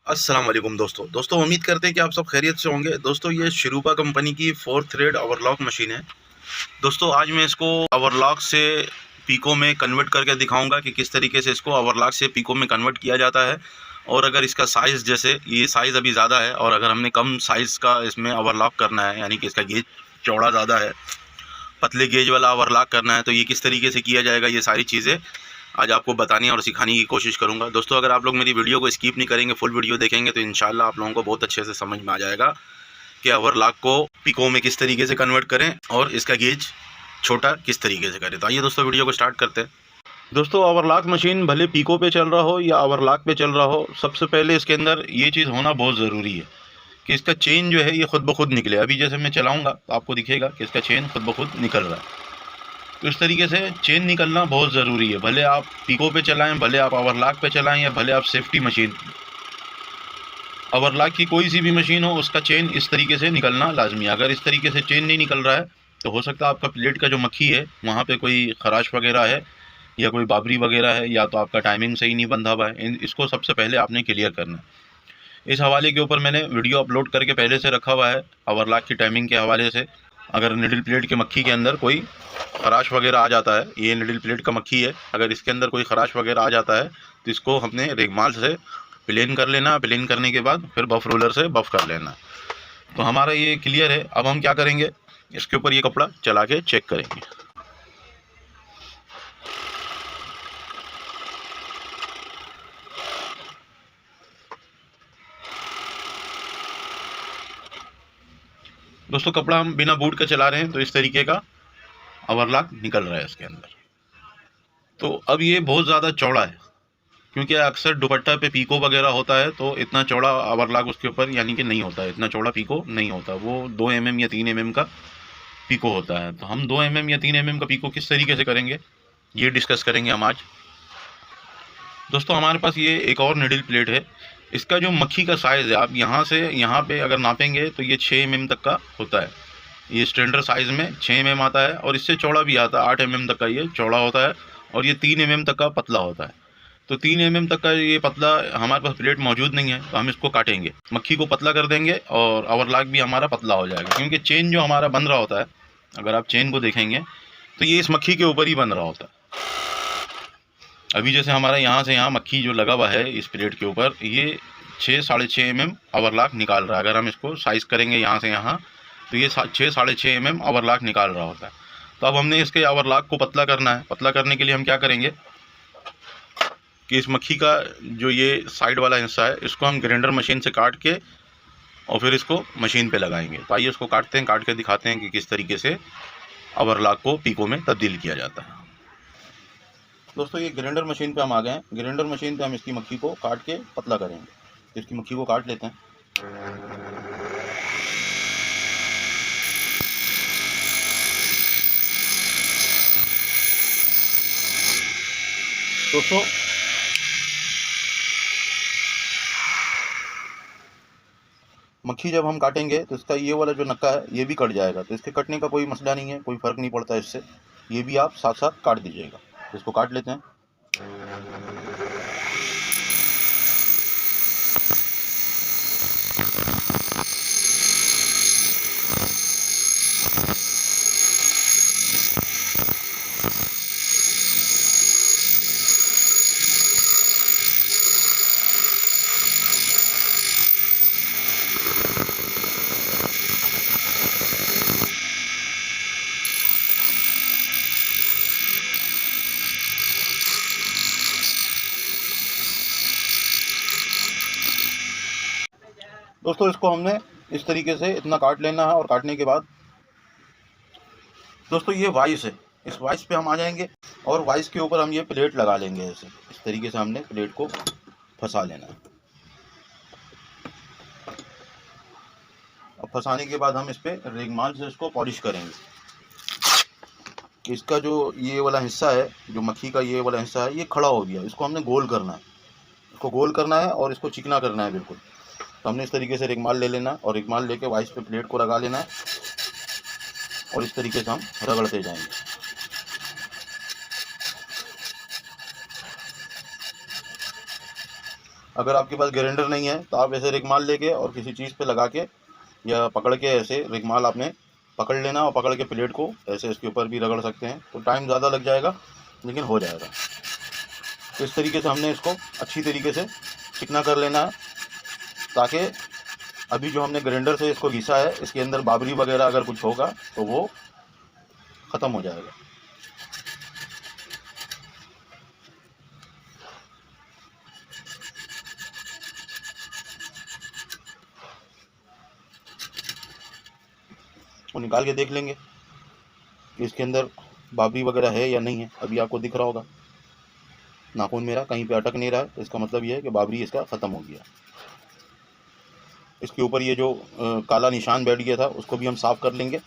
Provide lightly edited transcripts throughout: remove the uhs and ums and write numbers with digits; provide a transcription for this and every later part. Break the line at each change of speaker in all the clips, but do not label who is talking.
अस्सलाम वालेकुम दोस्तों उम्मीद करते हैं कि आप सब खैरियत से होंगे। दोस्तों ये शिरूपा कंपनी की 4 थ्रेड ओवरलॉक मशीन है। दोस्तों आज मैं इसको ओवरलॉक से पीको में कन्वर्ट करके दिखाऊंगा कि किस तरीके से इसको ओवरलॉक से पीको में कन्वर्ट किया जाता है। और अगर इसका साइज़, जैसे ये साइज़ अभी ज़्यादा है और अगर हमने कम साइज़ का इसमें ओवरलॉक करना है, यानी कि इसका गेज चौड़ा ज़्यादा है, पतले गेज वाला ओवरलॉक करना है, तो ये किस तरीके से किया जाएगा, ये सारी चीज़ें आज आपको बताने और सिखाने की कोशिश करूंगा। दोस्तों अगर आप लोग मेरी वीडियो को स्किप नहीं करेंगे, फुल वीडियो देखेंगे, तो इंशाल्लाह आप लोगों को बहुत अच्छे से समझ में आ जाएगा कि ओवरलॉक को पिको में किस तरीके से कन्वर्ट करें और इसका गेज छोटा किस तरीके से करें। तो आइए दोस्तों वीडियो को स्टार्ट करते हैं। दोस्तों ओवरलॉक मशीन भले पिको पे चल रहा हो या ओवरलॉक पे चल रहा हो, सबसे पहले इसके अंदर ये चीज़ होना बहुत ज़रूरी है कि इसका चेन जो है ये खुद ब खुद निकले। अभी जैसे मैं चलाऊँगा तो आपको दिखेगा कि इसका चेन खुद ब खुद निकल रहा है। तो इस तरीके से चेन निकलना बहुत ज़रूरी है। भले आप पिको पे चलाएं, भले आप ओवरलॉक पे चलाएं, या भले आप सेफ्टी मशीन, ओवरलॉक की कोई सी भी मशीन हो, उसका चेन इस तरीके से निकलना लाजमी है। अगर इस तरीके से चेन नहीं निकल रहा है तो हो सकता है आपका प्लेट का जो मक्खी है वहाँ पे कोई खराश वगैरह है या कोई बाबरी वगैरह है, या तो आपका टाइमिंग सही नहीं बंधा हुआ है। इसको सबसे पहले आपने क्लियर करना है। इस हवाले के ऊपर मैंने वीडियो अपलोड करके पहले से रखा हुआ है ओवरलॉक की टाइमिंग के हवाले से। अगर निडल प्लेट के मक्खी के अंदर कोई खराश वगैरह आ जाता है, ये निडल प्लेट का मक्खी है, अगर इसके अंदर कोई खराश वगैरह आ जाता है तो इसको हमने रेगमाल से प्लेन कर लेना। प्लेन करने के बाद फिर बफ रोलर से बफ कर लेना। तो हमारा ये क्लियर है। अब हम क्या करेंगे, इसके ऊपर ये कपड़ा चला के चेक करेंगे। दोस्तों कपड़ा हम बिना बूट के चला रहे हैं तो इस तरीके का ओवरलॉक निकल रहा है इसके अंदर। तो अब ये बहुत ज़्यादा चौड़ा है, क्योंकि अक्सर दुपट्टा पे पीको वगैरह होता है तो इतना चौड़ा ओवरलॉक उसके ऊपर यानी कि नहीं होता है। इतना चौड़ा पीको नहीं होता, वो 2 mm या 3 mm का पीको होता है। तो हम 2 mm या 3 mm का पीको किस तरीके से करेंगे ये डिस्कस करेंगे हम आज। दोस्तों हमारे पास ये एक और निडल प्लेट है। इसका जो मक्खी का साइज़ है, आप यहाँ से यहाँ पे अगर नापेंगे तो ये 6 mm तक का होता है। ये स्टैंडर्ड साइज़ में 6 mm आता है और इससे चौड़ा भी आता है। 8 mm तक का ये चौड़ा होता है और ये 3 mm तक का पतला होता है। तो 3 mm तक का ये पतला हमारे पास प्लेट मौजूद नहीं है, तो हम इसको काटेंगे, मक्खी को पतला कर देंगे और ओवरलॉक भी हमारा पतला हो जाएगा। क्योंकि चेन जो हमारा बन रहा होता है, अगर आप चेन को देखेंगे तो ये इस मक्खी के ऊपर ही बन रहा होता है। अभी जैसे हमारा यहाँ से यहाँ मक्खी जो लगा हुआ है इस प्लेट के ऊपर, ये 6-6.5 mm ओवरलॉक निकाल रहा है। अगर हम इसको साइज़ करेंगे यहाँ से यहाँ तो ये 6-6.5 mm ओवरलॉक निकाल रहा होता है। तो अब हमने इसके ओवरलॉक को पतला करना है। पतला करने के लिए हम क्या करेंगे कि इस मक्खी का जो ये साइड वाला हिस्सा है, इसको हम ग्राइंडर मशीन से काट के और फिर इसको मशीन पे लगाएंगे। तो आइए इसको काटते हैं, काट के दिखाते हैं कि किस तरीके से ओवरलॉक को पीको में तब्दील किया जाता है। दोस्तों ये ग्राइंडर मशीन पे हम आ गए हैं। ग्राइंडर मशीन पे हम इसकी मक्खी को काट के पतला करेंगे। इसकी मक्खी को काट लेते हैं। दोस्तों मक्खी जब हम काटेंगे तो इसका ये वाला जो नक्का है ये भी कट जाएगा। तो इसके कटने का कोई मसला नहीं है, कोई फ़र्क नहीं पड़ता इससे। ये भी आप साथ साथ काट दीजिएगा। तो इसको काट लेते हैं। दोस्तों इसको हमने इस तरीके से इतना काट लेना है। और काटने के बाद दोस्तों ये वाइस है, इस वाइस पे हम आ जाएंगे और वाइस के ऊपर हम ये प्लेट लगा लेंगे। ऐसे इस तरीके से हमने प्लेट को फंसा लेना है। अब फंसाने के बाद हम इस पर रेगमाल से इसको पॉलिश करेंगे कि इसका जो ये वाला हिस्सा है, जो मक्खी का ये वाला हिस्सा है, ये खड़ा हो गया। इसको हमने गोल करना है, इसको गोल करना है और इसको चिकना करना है बिल्कुल। तो हमने इस तरीके से रेगमाल ले लेना है और रेगमाल लेके वाइस पे प्लेट को लगा लेना है और इस तरीके से हम रगड़ते जाएंगे। अगर आपके पास ग्राइंडर नहीं है तो आप ऐसे रिगमाल लेके और किसी चीज़ पे लगा के या पकड़ के ऐसे रिगमाल आपने पकड़ लेना और पकड़ के प्लेट को ऐसे इसके ऊपर भी रगड़ सकते हैं। तो टाइम ज़्यादा लग जाएगा लेकिन हो जाएगा। तो इस तरीके से हमने इसको अच्छी तरीके से चिकना कर लेना है, ताकि अभी जो हमने ग्राइंडर से इसको घिसा है इसके अंदर बाबरी वगैरह अगर कुछ होगा तो वो ख़त्म हो जाएगा। वो निकाल के देख लेंगे कि इसके अंदर बाबरी वगैरह है या नहीं है। अभी आपको दिख रहा होगा नाखून मेरा कहीं पे अटक नहीं रहा है, इसका मतलब ये है कि बाबरी इसका ख़त्म हो गया। इसके ऊपर ये जो काला निशान बैठ गया था उसको भी हम साफ़ कर लेंगे।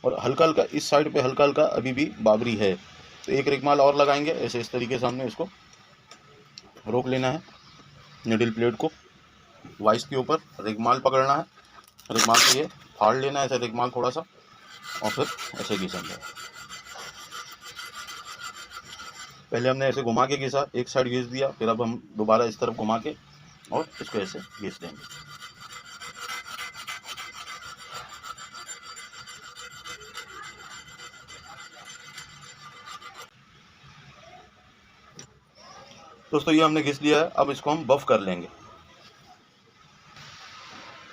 और हल्का हल्का इस साइड पे हल्का हल्का अभी भी बाबरी है, तो एक रिगमाल और लगाएंगे ऐसे। इस तरीके से हमने इसको रोक लेना है, निडल प्लेट को वाइस के ऊपर रिगमाल पकड़ना है, रिगमाल से ये फाड़ लेना है ऐसे रिगमाल थोड़ा सा, और फिर ऐसे घिसेंगे। पहले हमने ऐसे घुमा के घिसा, एक साइड घिस दिया, फिर अब हम दोबारा इस तरफ घुमा के और इसको ऐसे घिस देंगे। दोस्तों ये हमने घिस लिया है, अब इसको हम बफ कर लेंगे।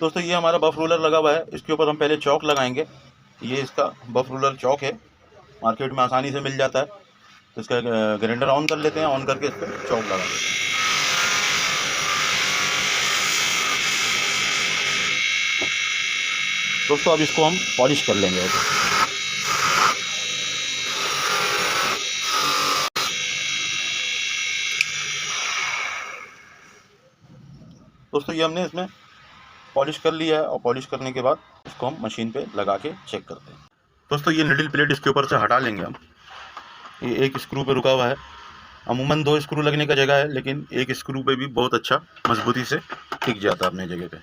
दोस्तों ये हमारा बफ रोलर लगा हुआ है, इसके ऊपर हम पहले चौक लगाएंगे। ये इसका बफ रोलर चौक है, मार्केट में आसानी से मिल जाता है। तो इसका ग्राइंडर ऑन कर लेते हैं, ऑन करके इस पर चौक लगा देते हैं। दोस्तों अब इसको हम पॉलिश कर लेंगे ऐसे। दोस्तों ये हमने इसमें पॉलिश कर लिया है, और पॉलिश करने के बाद इसको हम मशीन पे लगा के चेक करते हैं। दोस्तों ये निडल प्लेट इसके ऊपर से हटा लेंगे हम। ये एक स्क्रू पे रुका हुआ है, अमूमन 2 स्क्रू लगने का जगह है, लेकिन एक स्क्रू पे भी बहुत अच्छा मजबूती से टिक जाता है अपने जगह पे।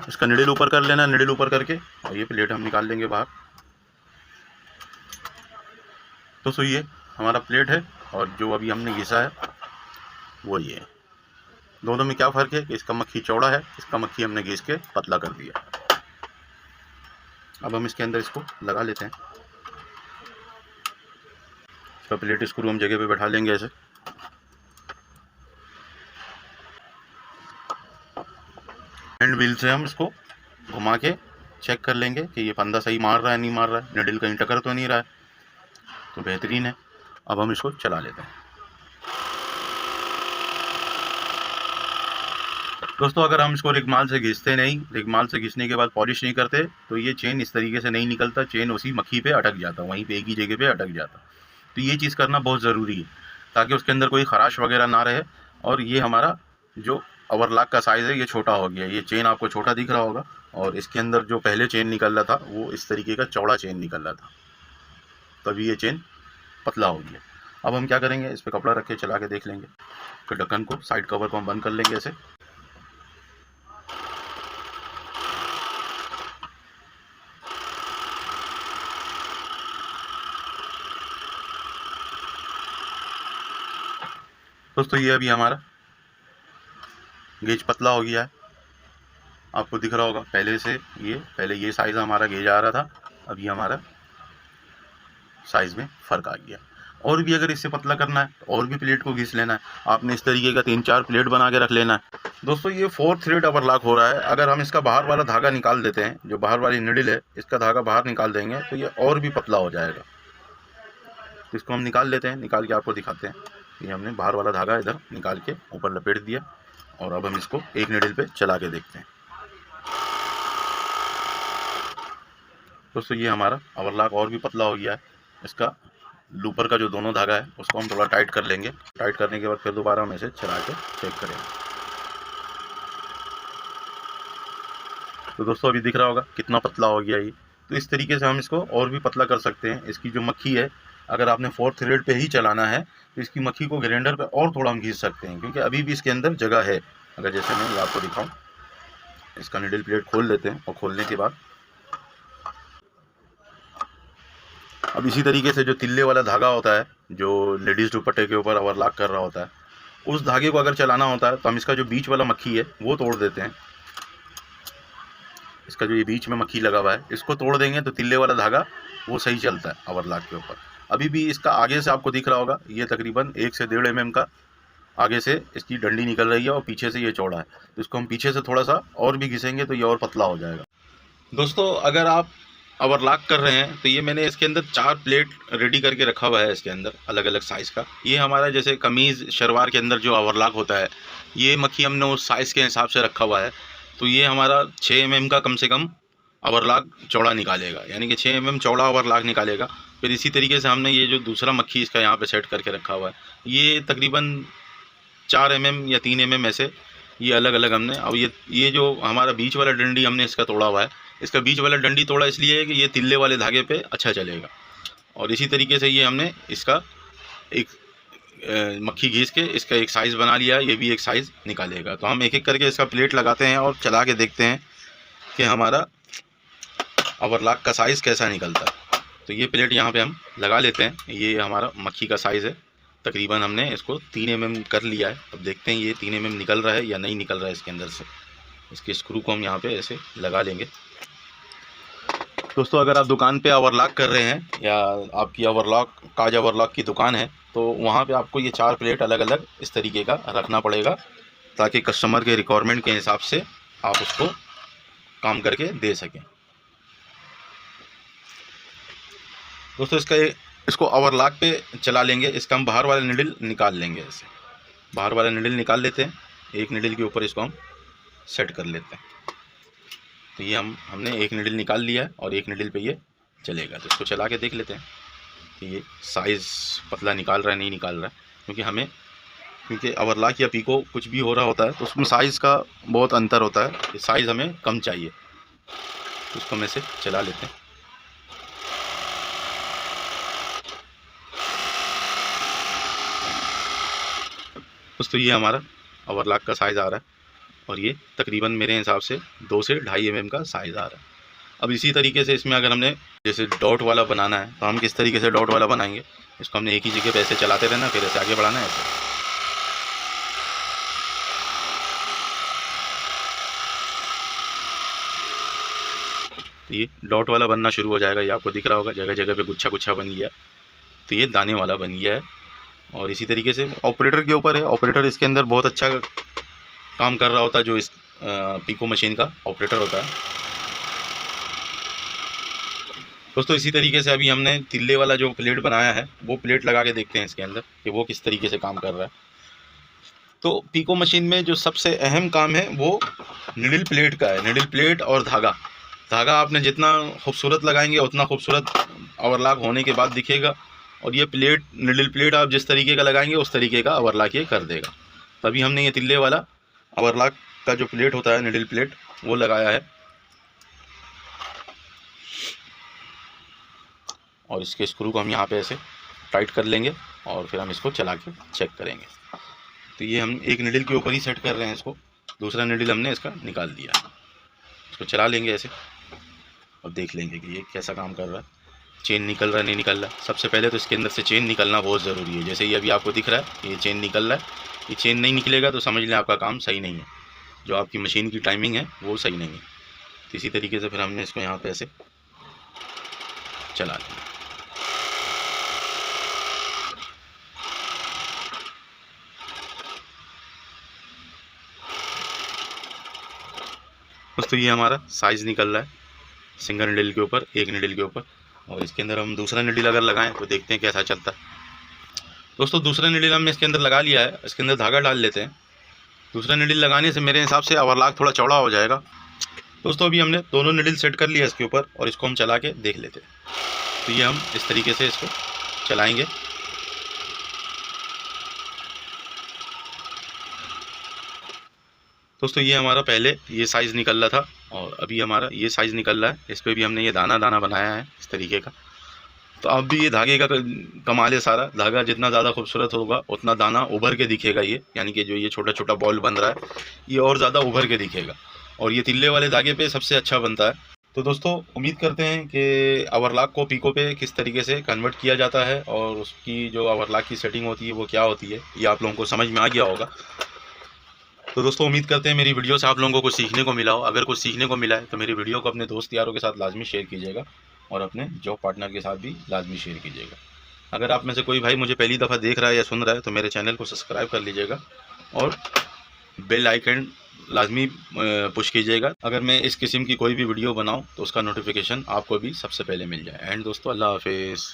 इसका निडल ऊपर कर लेना, निडल ऊपर करके और ये प्लेट हम निकाल लेंगे बाहर। दोस्तों ये हमारा प्लेट है, और जो अभी हमने घिसा है वो ये है। दोनों में क्या फ़र्क है कि इसका मक्खी चौड़ा है, इसका मक्खी हमने घिस के पतला कर दिया। अब हम इसके अंदर इसको लगा लेते हैं। इसका प्लेट स्क्रू हम जगह पे बैठा लेंगे ऐसे। हैंड व्हील से हम इसको घुमा के चेक कर लेंगे कि ये फंदा सही मार रहा है नहीं मार रहा है, निडल कहीं टकर तो नहीं रहा है, तो बेहतरीन है। अब हम इसको चला लेते हैं। दोस्तों अगर हम इसको रिगमाल से घिसते नहीं, रिगमाल से घिसने के बाद पॉलिश नहीं करते, तो ये चेन इस तरीके से नहीं निकलता, चेन उसी मक्खी पे अटक जाता, वहीं पे एक ही जगह पे अटक जाता। तो ये चीज़ करना बहुत ज़रूरी है, ताकि उसके अंदर कोई ख़राश वगैरह ना रहे। और ये हमारा जो ओवरलॉक का साइज़ है ये छोटा हो गया, ये चेन आपको छोटा दिख रहा होगा, और इसके अंदर जो पहले चेन निकल रहा था वो इस तरीके का चौड़ा चेन निकल रहा था, तभी ये चेन पतला हो गया। अब हम क्या करेंगे, इस पर कपड़ा रख के चला के देख लेंगे। फिर ढक्कन को, साइड कवर को हम बंद कर लेंगे ऐसे। दोस्तों ये अभी हमारा गेज पतला हो गया है, आपको दिख रहा होगा। पहले ये साइज़ हमारा गेज आ रहा था, अभी हमारा साइज़ में फ़र्क आ गया। और भी अगर इससे पतला करना है तो और भी प्लेट को घिस लेना है। आपने इस तरीके का 3-4 प्लेट बना के रख लेना है। दोस्तों ये 4th थ्रेड ओवरलॉक हो रहा है। अगर हम इसका बाहर वाला धागा निकाल देते हैं, जो बाहर वाली निडल है इसका धागा बाहर निकाल देंगे, तो ये और भी पतला हो जाएगा। तो इसको हम निकाल लेते हैं, निकाल के आपको दिखाते हैं। ये हमने बाहर वाला धागा इधर निकाल के ऊपर लपेट दिया, और अब हम इसको एक निडल पे चला के देखते हैं। दोस्तों ये हमारा ओवरलॉक और भी पतला हो गया है। इसका लूपर का जो दोनों धागा है उसको हम थोड़ा टाइट कर लेंगे। टाइट करने के बाद फिर दोबारा हम इसे चला के चेक करेंगे। तो दोस्तों अभी दिख रहा होगा कितना पतला हो गया ये। तो इस तरीके से हम इसको और भी पतला कर सकते हैं। इसकी जो मक्खी है, अगर आपने 4th थ्रेड पे ही चलाना है तो इसकी मक्खी को ग्राइंडर पे और थोड़ा हम घिस सकते हैं, क्योंकि अभी भी इसके अंदर जगह है। अगर जैसे मैं आपको दिखाऊं, इसका निडल प्लेट खोल लेते हैं, और खोलने के बाद अब इसी तरीके से जो तिल्ले वाला धागा होता है जो लेडीज़ दुपट्टे के ऊपर ओवरलॉक कर रहा होता है, उस धागे को अगर चलाना होता है तो हम इसका जो बीच वाला मक्खी है वो तोड़ देते हैं। इसका जो ये बीच में मक्खी लगा हुआ है इसको तोड़ देंगे तो तिल्ले वाला धागा वो सही चलता है ओवरलॉक के ऊपर। अभी भी इसका आगे से आपको दिख रहा होगा, ये तकरीबन 1 से 1.5 mm का आगे से इसकी डंडी निकल रही है और पीछे से ये चौड़ा है, तो इसको हम पीछे से थोड़ा सा और भी घिसेंगे तो ये और पतला हो जाएगा। दोस्तों अगर आप ओवरलॉक कर रहे हैं तो ये मैंने इसके अंदर 4 प्लेट रेडी करके रखा हुआ है इसके अंदर अलग अलग साइज़ का। ये हमारा जैसे कमीज़ शलवार के अंदर जो ओवरलॉक होता है, ये मक्खी हमने उस साइज़ के हिसाब से रखा हुआ है। तो ये हमारा 6 mm का कम से कम ओवरलॉक चौड़ा निकालेगा, यानी कि 6 mm चौड़ा ओवरलॉक निकालेगा। फिर इसी तरीके से हमने ये जो दूसरा मक्खी इसका यहाँ पे सेट करके रखा हुआ है, ये तकरीबन 4 mm या 3 mm ऐसे ये अलग अलग हमने। अब ये जो हमारा बीच वाला डंडी हमने इसका तोड़ा हुआ है, इसका बीच वाला डंडी तोड़ा इसलिए है कि ये तिल्ले वाले धागे पे अच्छा चलेगा। और इसी तरीके से ये हमने इसका एक मक्खी घिस के इसका एक साइज़ बना लिया, ये भी एक साइज़ निकालेगा। तो हम एक एक करके इसका प्लेट लगाते हैं और चला के देखते हैं कि हमारा ओवरलॉक का साइज़ कैसा निकलता है। तो ये प्लेट यहाँ पे हम लगा लेते हैं। ये हमारा मक्खी का साइज़ है, तकरीबन हमने इसको 3 mm कर लिया है। अब देखते हैं ये 3 mm निकल रहा है या नहीं निकल रहा है इसके अंदर से। इसके स्क्रू को हम यहाँ पे ऐसे लगा लेंगे। दोस्तों अगर आप दुकान पे ओवरलॉक कर रहे हैं या आपकी काज ओवरलॉक की दुकान है तो वहाँ पे आपको ये 4 प्लेट अलग अलग इस तरीके का रखना पड़ेगा, ताकि कस्टमर के रिक्वायरमेंट के हिसाब से आप उसको काम करके दे सकें। दोस्तों इसको ओवरलॉक पे चला लेंगे। इसका हम बाहर वाला निडल निकाल लेंगे। ऐसे बाहर वाला निडल निकाल लेते हैं, एक निडल के ऊपर इसको हम सेट कर लेते हैं। तो ये हमने एक निडल निकाल लिया है और एक निडल पे ये चलेगा। तो इसको चला के देख लेते हैं कि ये साइज़ पतला निकाल रहा है नहीं निकाल रहा है, क्योंकि ओवरलॉक या पीको कुछ भी हो रहा होता है तो उसमें साइज़ का बहुत अंतर होता है। साइज़ हमें कम चाहिए, तो इसको हम ऐसे चला लेते हैं। दोस्तों ये हमारा ओवरलॉक का साइज़ आ रहा है और ये तकरीबन मेरे हिसाब से 2 से 2.5 mm का साइज़ आ रहा है। अब इसी तरीके से इसमें अगर हमने जैसे डॉट वाला बनाना है तो हम किस तरीके से डॉट वाला बनाएंगे। इसको हमने एक ही जगह पे ऐसे चलाते रहना, फिर ऐसे आगे बढ़ाना है ऐसे। तो ये डॉट वाला बनना शुरू हो जाएगा। ये आपको दिख रहा होगा जगह जगह पे गुच्छा गुच्छा बन गया, तो ये दाने वाला बन गया है। और इसी तरीके से ऑपरेटर के ऊपर है, ऑपरेटर इसके अंदर बहुत अच्छा काम कर रहा होता है, जो इस पीको मशीन का ऑपरेटर होता है। दोस्तों इसी तरीके से अभी हमने तिल्ले वाला जो प्लेट बनाया है वो प्लेट लगा के देखते हैं इसके अंदर कि वो किस तरीके से काम कर रहा है। तो पीको मशीन में जो सबसे अहम काम है वो निडल प्लेट का है। निडल प्लेट और धागा आपने जितना खूबसूरत लगाएंगे उतना खूबसूरत ओवरलॉक होने के बाद दिखेगा। और ये निडल प्लेट आप जिस तरीके का लगाएंगे उस तरीके का ओवरलॉक ये कर देगा। तभी हमने ये तिल्ले वाला ओवरलॉक का जो प्लेट होता है निडल प्लेट वो लगाया है। और इसके स्क्रू को हम यहाँ पे ऐसे टाइट कर लेंगे और फिर हम इसको चला के चेक करेंगे। तो ये हम एक निडल के ऊपर ही सेट कर रहे हैं इसको, दूसरा निडल हमने इसका निकाल दिया। इसको चला लेंगे ऐसे और देख लेंगे कि ये कैसा काम कर रहा है, चेन निकल रहा है नहीं निकल रहा है। सबसे पहले तो इसके अंदर से चेन निकलना बहुत ज़रूरी है। जैसे ये अभी आपको दिख रहा है ये चेन निकल रहा है, ये चेन नहीं निकलेगा तो समझ लें आपका काम सही नहीं है, जो आपकी मशीन की टाइमिंग है वो सही नहीं है। तो इसी तरीके से फिर हमने इसको यहाँ पे ऐसे चला लिया। दोस्तों ये हमारा साइज़ निकल रहा है सिंगल निडल के ऊपर, एक निडल के ऊपर। और इसके अंदर हम दूसरा निडल अगर लगाएं तो देखते हैं कैसा चलता है। दोस्तों दूसरा निडल हमने इसके अंदर लगा लिया है, इसके अंदर धागा डाल लेते हैं। दूसरा निडल लगाने से मेरे हिसाब से ओवरलॉक थोड़ा चौड़ा हो जाएगा। दोस्तों अभी हमने दोनों निडल सेट कर लिया इसके ऊपर और इसको हम चला के देख लेते हैं। तो ये हम इस तरीके से इसको चलाएँगे। दोस्तों ये हमारा पहले ये साइज़ निकल रहा था और अभी हमारा ये साइज़ निकल रहा है। इस पर भी हमने ये दाना बनाया है इस तरीके का। तो अब भी ये धागे का कमाल है सारा। धागा जितना ज़्यादा खूबसूरत होगा उतना दाना उभर के दिखेगा ये, यानी कि जो ये छोटा छोटा बॉल बन रहा है ये और ज़्यादा उभर के दिखेगा। और ये तिल्ले वाले धागे पे सबसे अच्छा बनता है। तो दोस्तों उम्मीद करते हैं कि ओवरलॉक को पीको पे किस तरीके से कन्वर्ट किया जाता है और उसकी जो ओवरलॉक की सेटिंग होती है वो क्या होती है, ये आप लोगों को समझ में आ गया होगा। तो दोस्तों उम्मीद करते हैं मेरी वीडियो से आप लोगों को कुछ सीखने को मिला हो। अगर कुछ सीखने को मिला है तो मेरी वीडियो को अपने दोस्त यारों के साथ लाजमी शेयर कीजिएगा और अपने जॉब पार्टनर के साथ भी लाजमी शेयर कीजिएगा। अगर आप में से कोई भाई मुझे पहली दफ़ा देख रहा है या सुन रहा है तो मेरे चैनल को सब्सक्राइब कर लीजिएगा और बेल आइकन लाजमी पुश कीजिएगा। अगर मैं इस किस्म की कोई भी वीडियो बनाऊं तो उसका नोटिफिकेशन आपको भी सबसे पहले मिल जाए। एंड दोस्तों अल्लाह हाफिज़।